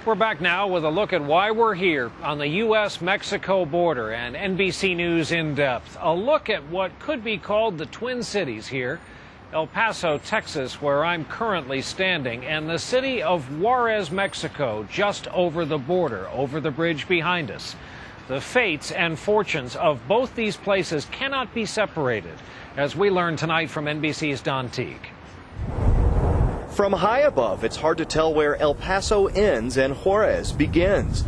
We're back now with a look at why we're here on the U.S.-Mexico border and NBC News in depth. A look at what could be called the Twin Cities here, El Paso, Texas, where I'm currently standing, and the city of Juarez, Mexico, just over the border, over the bridge behind us. The fates and fortunes of both these places cannot be separated, as we learn tonight from NBC's Don Teague. From high above, it's hard to tell where El Paso ends and Juarez begins.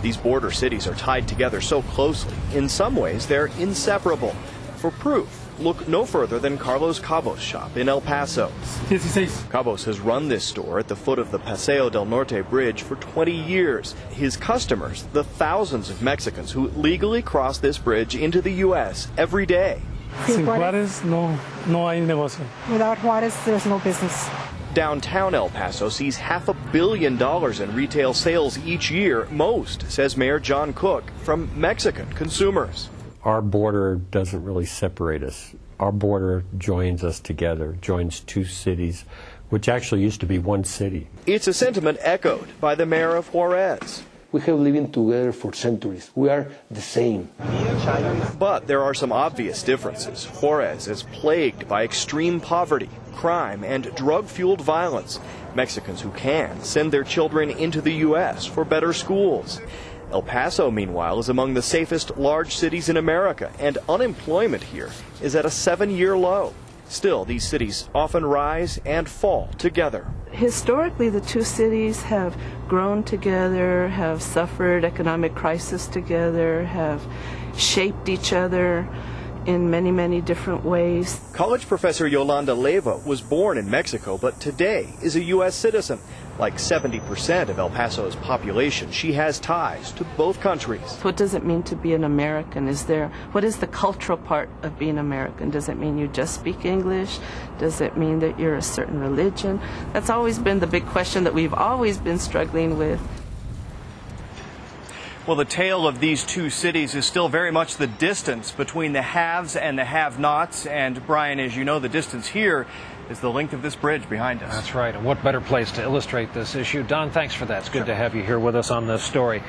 These border cities are tied together so closely, in some ways they're inseparable. For proof, look no further than Carlos Cabos' shop in El Paso. Cabos has run this store at the foot of the Paseo del Norte bridge for 20 years. His customers, the thousands of Mexicans who legally cross this bridge into the U.S. every day. Sin Juárez no hay negocio. Without Juárez, there's no business. Downtown El Paso sees $500 million in retail sales each year, most, says Mayor John Cook, from Mexican consumers. Our border doesn't really separate us. Our border joins us together, joins two cities, which actually used to be one city. It's a sentiment echoed by the mayor of Juarez. We have lived together for centuries. We are the same. But there are some obvious differences. Juarez is plagued by extreme poverty, crime, and drug-fueled violence. Mexicans who can send their children into the U.S. for better schools. El Paso, meanwhile, is among the safest large cities in America, and unemployment here is at a 7-year low. Still, these cities often rise and fall together. Historically, the two cities have grown together, have suffered economic crisis together, have shaped each other in many, many different ways. College professor Yolanda Leyva was born in Mexico, but today is a U.S. citizen. Like 70% of El Paso's population, she has ties to both countries. What does it mean to be an American? What is the cultural part of being American? Does it mean you just speak English? Does it mean that you're a certain religion? That's always been the big question that we've always been struggling with. Well, the tale of these two cities is still very much the distance between the haves and the have-nots. And, Brian, as you know, the distance here is the length of this bridge behind us. That's right. And what better place to illustrate this issue? Don, thanks for that. It's good to have you here with us on this story.